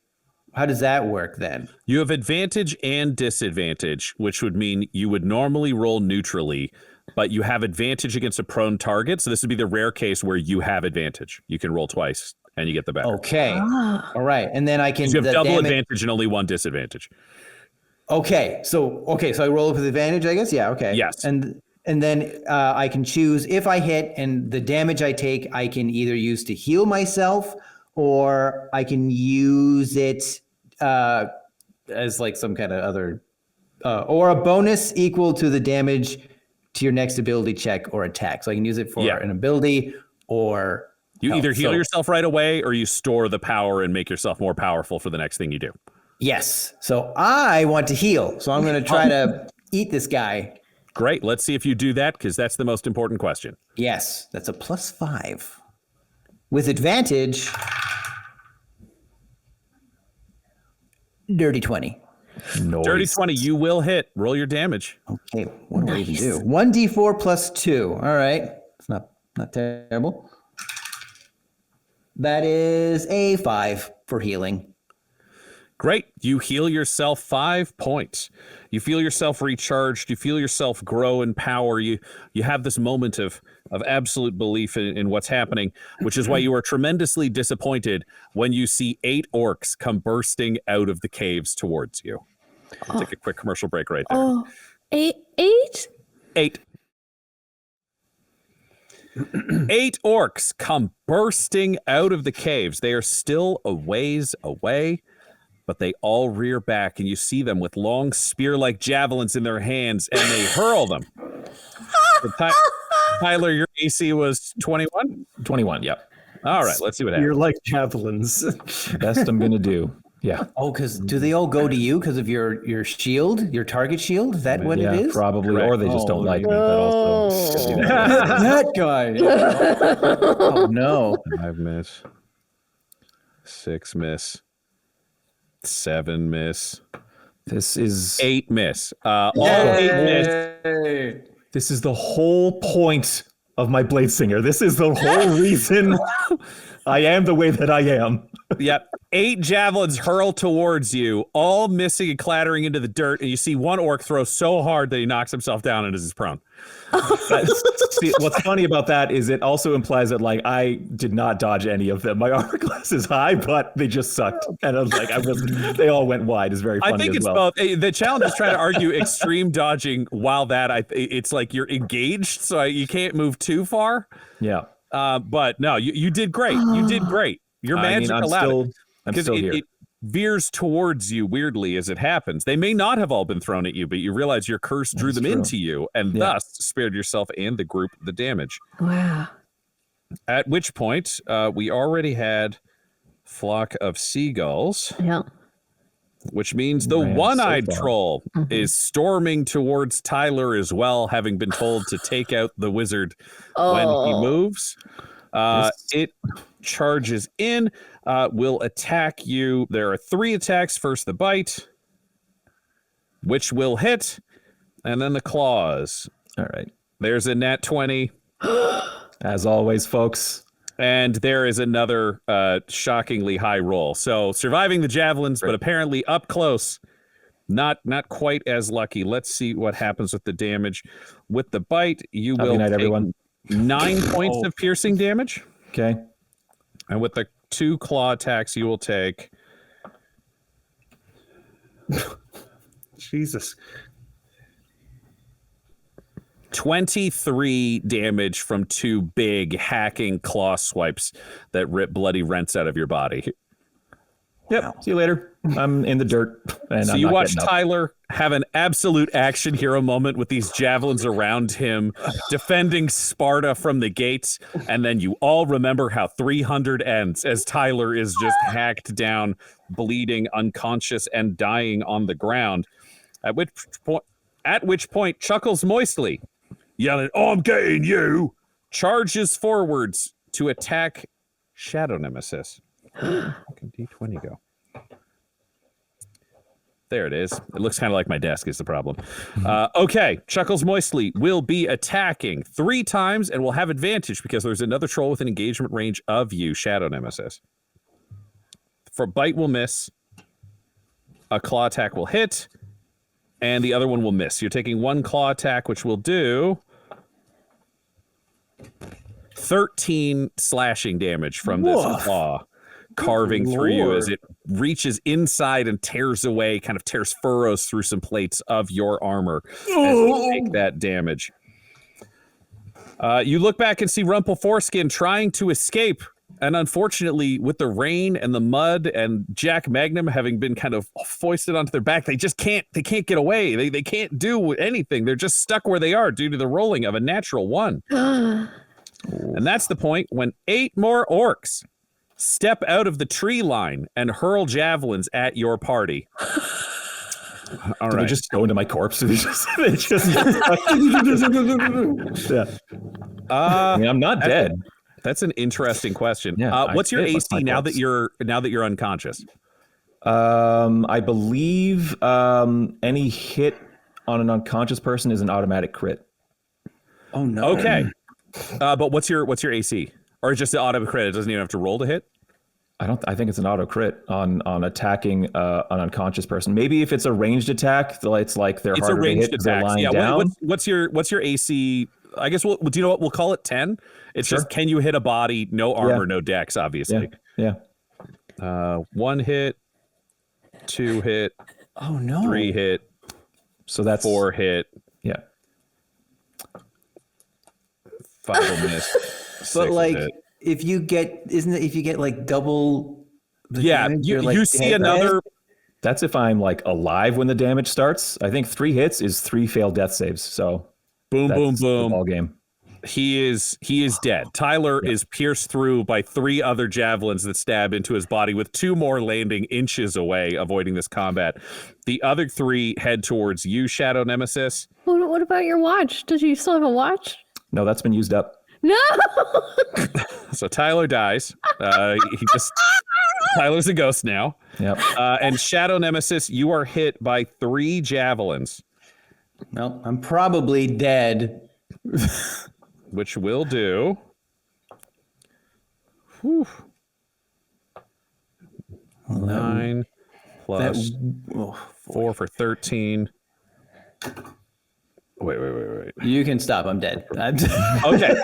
how does that work then?
You have advantage and disadvantage, which would mean you would normally roll neutrally, but you have advantage against a prone target. So this would be the rare case where you have advantage. You can roll twice and you get the better.
Okay. All right. And then I can...
You have double advantage and only one disadvantage.
Okay. So I roll with advantage, I guess? Yeah, okay.
Yes.
And then I can choose if I hit and the damage I take, I can either use to heal myself or I can use it as like some kind of other... or a bonus equal to the damage to your next ability check or attack. So I can use it for an ability or...
You either heal yourself right away or you store the power and make yourself more powerful for the next thing you do.
Yes. So I want to heal. So I'm going to try to eat this guy.
Great. Let's see if you do that, because that's the most important question.
Yes. That's a +5. With advantage, dirty 20.
Noise.
Dirty 20, you will hit. Roll your damage.
Okay. What do I even do? 1d4 + 2. All right. It's not terrible. That is a 5 for healing.
Great. You heal yourself 5 points. You feel yourself recharged. You feel yourself grow in power. You have this moment of absolute belief in what's happening, which is why you are tremendously disappointed when you see 8 orcs come bursting out of the caves towards you. I'll take a quick commercial break right there.
Oh, eight?
8. 8 orcs come bursting out of the caves. They are still a ways away, but they all rear back, and you see them with long spear-like javelins in their hands, and they hurl them. Tyler, your AC was 21?
21, yep.
All right, let's see what happens.
You're like javelins.
Best I'm going to do. Yeah.
Oh, because do they all go to you because of your shield, your target shield? Is that what it is?
Probably.
Correct.
Or they just don't like me. That also could be that.
That guy. Oh, no.
5 miss. 6 miss. 7 miss.
This is
8 miss. All 8 miss.
This is the whole point of my Blade Singer. This is the whole reason I am the way that I am.
Yep. 8 javelins hurl towards you, all missing and clattering into the dirt, and you see one orc throw so hard that he knocks himself down and is prone.
See, what's funny about that is it also implies that like I did not dodge any of them. My armor class is high, but they just sucked, and I was like, they all went wide. It's very funny.
I think it's both. The challenge is trying to argue extreme dodging while it's like you're engaged, so you can't move too far.
Yeah.
But no, you did great. You did great. Your magic allowed it.
I'm still here.
It veers towards you weirdly as it happens. They may not have all been thrown at you, but you realize your curse drew them into you and thus spared yourself and the group the damage.
Wow.
At which point, we already had Flock of Seagulls.
Yeah.
Which means the one-eyed troll is storming towards Tyler as well, having been told to take out the wizard when he moves. It charges in, will attack you. There are 3 attacks. First, the bite, which will hit, and then the claws.
All right.
There's a nat 20.
As always, folks.
And there is another shockingly high roll. So surviving the javelins, but apparently up close, not quite as lucky. Let's see what happens with the damage. With the bite, you will take
everyone.
9 points of piercing damage.
Okay.
And with the 2 claw attacks, you will take...
Jesus.
23 damage from 2 big hacking claw swipes that rip bloody rents out of your body.
Yep. See you later. I'm in the dirt. And
So
I'm
you
not
watch
getting up.
Tyler have an absolute action hero moment with these javelins around him, defending Sparta from the gates, and then you all remember how 300 ends as Tyler is just hacked down, bleeding, unconscious, and dying on the ground. At which point, chuckles moistly, yelling, "I'm getting you!" charges forwards to attack Shadow Nemesis. Where can D20 go? There it is. It looks kind of like my desk is the problem. Okay, Chuckles Moistly will be attacking 3 times and will have advantage because there's another troll within engagement range of you, Shadow Nemesis. For bite will miss. A claw attack will hit. And the other one will miss. You're taking 1 claw attack, which will do 13 slashing damage from this claw. Carving through you as it reaches inside and tears away, kind of tears furrows through some plates of your armor as you take that damage. You look back and see Rumple Foreskin trying to escape, and unfortunately, with the rain and the mud and Jack Magnum having been kind of foisted onto their back, they just can't. They can't get away. They can't do anything. They're just stuck where they are due to the rolling of a natural 1. And that's the point when 8 more orcs step out of the tree line and hurl javelins at your party. All right.
They just go into my corpse. They just yeah. I mean, I'm not dead.
That's an interesting question.
Yeah,
what's your AC now that you're unconscious?
I believe any hit on an unconscious person is an automatic crit.
Oh no.
Okay. But what's your AC? Or just the auto crit? It doesn't even have to roll to hit?
I think it's an auto crit on attacking an unconscious person. Maybe if it's a ranged attack, it's like they're harder to hit because they're lying down.
What's your AC? I guess do you know what? We'll call it 10. It's just, can you hit a body? No armor, no dex, obviously.
Yeah.
1 hit, 2 hit.
Oh no.
3 hit.
So that's
4 hit.
Yeah.
5 will miss.
But like, if you get like double the damage,
you see another.
That's if I'm like alive when the damage starts. I think 3 hits is 3 failed death saves. So
boom, boom, boom.
Ball game.
He is dead. Tyler is pierced through by 3 other javelins that stab into his body, with 2 more landing inches away, avoiding this combat. The other 3 head towards you, Shadow Nemesis.
What about your watch? Did you still have a watch?
No, that's been used up.
No.
So Tyler dies. Tyler's a ghost now.
Yep.
And Shadow Nemesis, you are hit by 3 javelins.
Well, I'm probably dead.
Which will do. 9 plus 4 for 13. Wait.
You can stop. I'm dead.
Okay.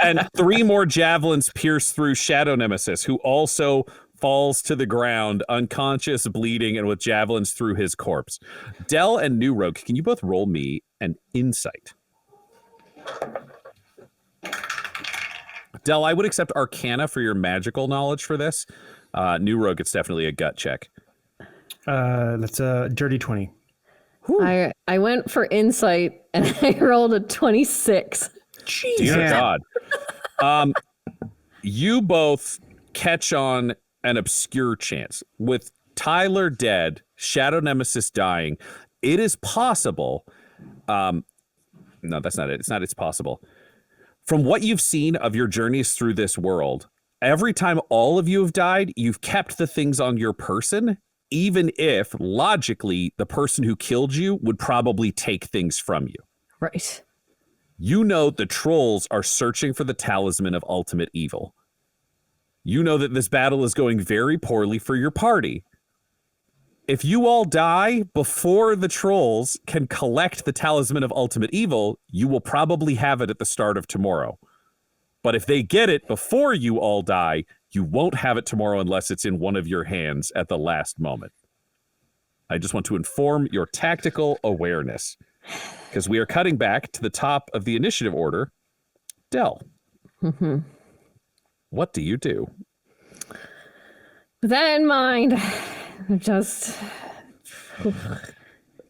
And 3 more javelins pierce through Shadow Nemesis, who also falls to the ground, unconscious, bleeding, and with javelins through his corpse. Del and New Rogue, can you both roll me an insight? Del, I would accept Arcana for your magical knowledge for this. New Rogue, it's definitely a gut check.
That's a dirty 20.
I went for insight and I rolled a 26.
Dear God. You both catch on an obscure chance. With Tyler dead, Shadow Nemesis dying, it is possible. No, that's not it. It's possible. From what you've seen of your journeys through this world, every time all of you have died, you've kept the things on your person, even if logically the person who killed you would probably take things from you.
Right.
You know the trolls are searching for the talisman of ultimate evil. You know that this battle is going very poorly for your party. If you all die before the trolls can collect the talisman of ultimate evil, you will probably have it at the start of tomorrow. But if they get it before you all die, you won't have it tomorrow unless it's in one of your hands at the last moment. I just want to inform your tactical awareness, because we are cutting back to the top of the initiative order. Del, what do you do?
With that in mind,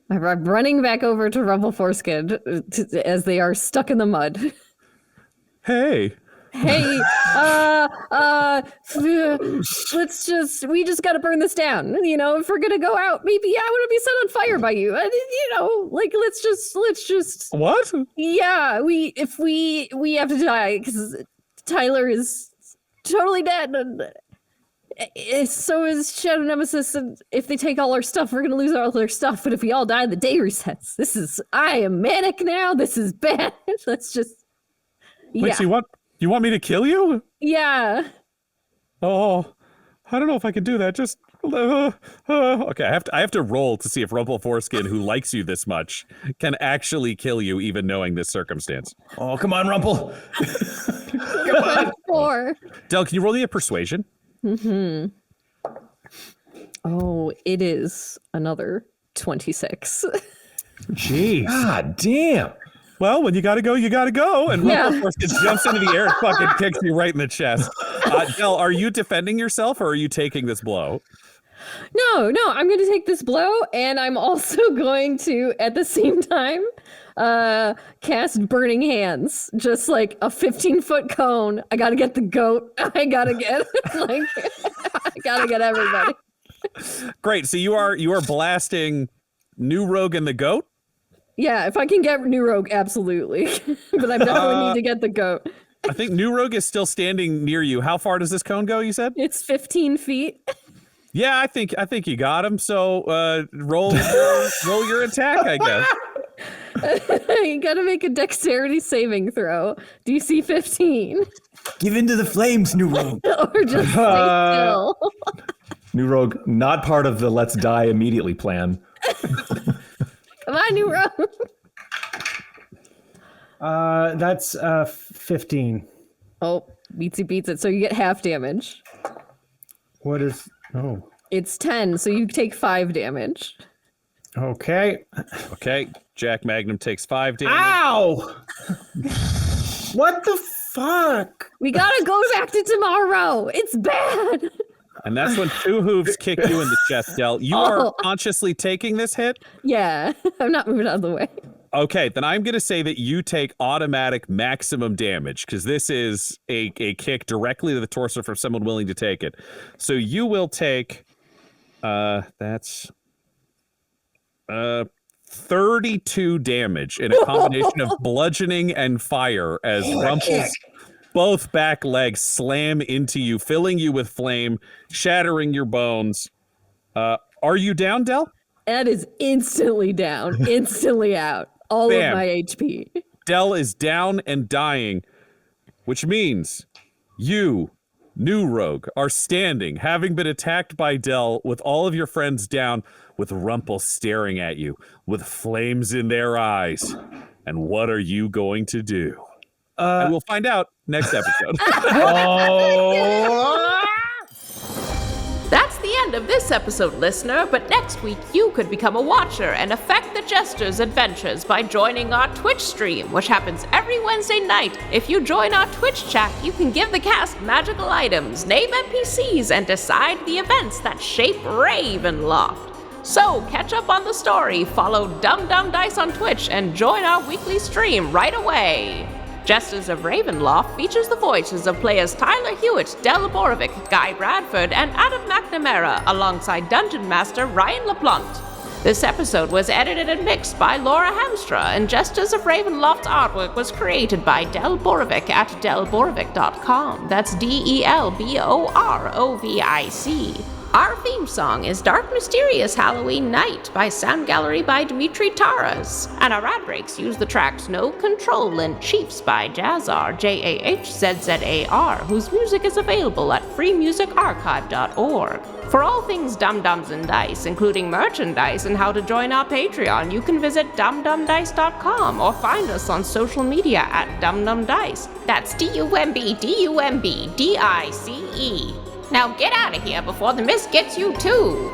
I'm running back over to Rumple Foreskin as they are stuck in the mud.
Hey,
we just gotta burn this down. You know, if we're gonna go out, maybe I want to be set on fire by you. You know, like let's just.
What?
Yeah, we have to die because Tyler is totally dead, and So is Shadow Nemesis, and if they take all our stuff, we're gonna lose all their stuff. But if we all die, the day resets. I am manic now. This is bad. Let's just.
Wait, so you want me to kill you?
Yeah.
Oh, I don't know if I can do that. Just okay. I have to roll to see if Rumple Foreskin, who likes you this much, can actually kill you, even knowing this circumstance.
Oh, come on, Rumple.
Come on. 4.
Del, can you roll me a persuasion?
Mm-hmm. Oh, it is another 26.
Jeez.
God damn.
Well, when you gotta go, you gotta go. And
Yeah.
Rumple Foreskin jumps into the air and fucking kicks you right in the chest. Del, are you defending yourself or are you taking this blow?
No, I'm going to take this blow, and I'm also going to, at the same time, cast Burning Hands. Just like a 15-foot cone. I got to get the goat. I got to get, I got to get everybody.
Great. So you are blasting New Rogue and the goat?
Yeah, if I can get New Rogue, absolutely. But I definitely need to get the goat.
I think New Rogue is still standing near you. How far does this cone go, you said?
It's 15 feet.
Yeah, I think you got him. So roll your attack, I guess.
You gotta make a dexterity saving throw. DC 15.
Give into the flames, New Rogue.
Or just stay still.
New Rogue, not part of the let's die immediately plan.
Come on, New Rogue.
That's 15.
Oh, beatsy beats it. So you get half damage.
What is? Oh,
It's 10, so you take 5 damage.
okay.
Okay, Jack Magnum takes 5 damage.
Ow! What the fuck?
We gotta go back to tomorrow. It's bad.
And that's when Two Hooves kick you in the chest, Del. You are consciously taking this hit?
Yeah, I'm not moving out of the way.
Okay, then I'm going to say that you take automatic maximum damage because this is a kick directly to the torso from someone willing to take it. So you will take, that's 32 damage in a combination of bludgeoning and fire as Rumple's both back legs slam into you, filling you with flame, shattering your bones. Are you down, Del?
Ed is instantly down, instantly out. All
Bam.
of my HP.
Del is down and dying, which means you, New Rogue, are standing, having been attacked by Del with all of your friends down, with Rumple staring at you, with flames in their eyes. And what are you going to do? And we'll find out next episode.
That's the end of this episode, listener, but next week you could become a watcher and affect the Jesters' adventures by joining our Twitch stream, which happens every Wednesday night. If you join our Twitch chat, you can give the cast magical items, name NPCs, and decide the events that shape Ravenloft. So, catch up on the story, follow Dum Dum Dice on Twitch, and join our weekly stream right away. Jesters of Ravenloft features the voices of players Tyler Hewitt, Del Borovic, Guy Bradford, and Adam McNamara, alongside Dungeon Master Ryan LaPlante. This episode was edited and mixed by Laura Hamstra, and Jesters of Ravenloft's artwork was created by Del Borovic at delborovic.com. That's DELBOROVIC. Our theme song is Dark Mysterious Halloween Night by Sound Gallery by Dmitry Taras. And our ad breaks use the tracks No Control and Chiefs by Jazzar, JAHZZAR, whose music is available at freemusicarchive.org. For all things Dum Dums and Dice, including merchandise and how to join our Patreon, you can visit dumdumdice.com or find us on social media at dumdumdice. That's DUMBDUMBDICE. Now get out of here before the mist gets you too!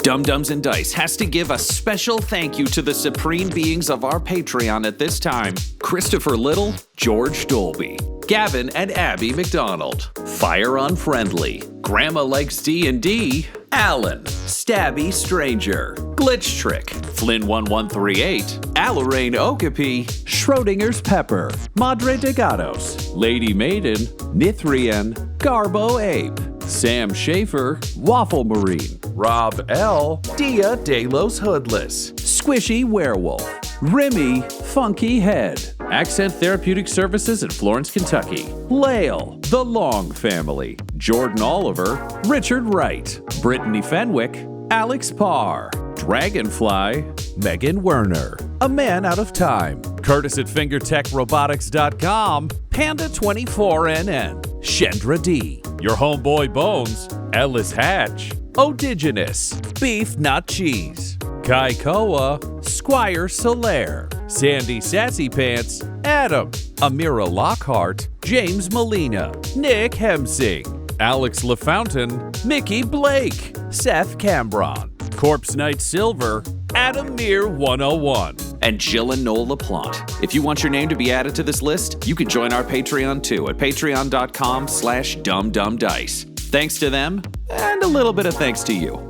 Dum Dums and Dice has to give a special thank you to the supreme beings of our Patreon at this time: Christopher Little, George Dolby, Gavin and Abby McDonald, Fire Unfriendly, Grandma Likes D&D, Alan, Stabby Stranger, Glitch Trick, Flynn1138, Alarain Okapi, Schrodinger's Pepper, Madre de Gatos, Lady Maiden, Nithrian, Garbo Ape, Sam Schaefer, Waffle Marine, Rob L, Dia De Los Hoodless, Squishy Werewolf, Remy Funky Head, Accent Therapeutic Services in Florence, Kentucky. Lael, The Long Family, Jordan Oliver, Richard Wright, Brittany Fenwick, Alex Parr, Dragonfly, Megan Werner, A Man Out of Time, Curtis at FingerTechRobotics.com, Panda24NN, Shendra D, Your Homeboy Bones, Ellis Hatch, Odigenous, Beef Not Cheese, Kai Koa, Squire Solaire, Sandy Sassy Pants, Adam, Amira Lockhart, James Molina, Nick Hemsing, Alex LaFountain, Mickey Blake, Seth Cambron, Corpse Knight Silver, Adam Mir 101, and Jill and Noel LaPlante. If you want your name to be added to this list, you can join our Patreon too at patreon.com/dumbdumbdice. Thanks to them, and a little bit of thanks to you.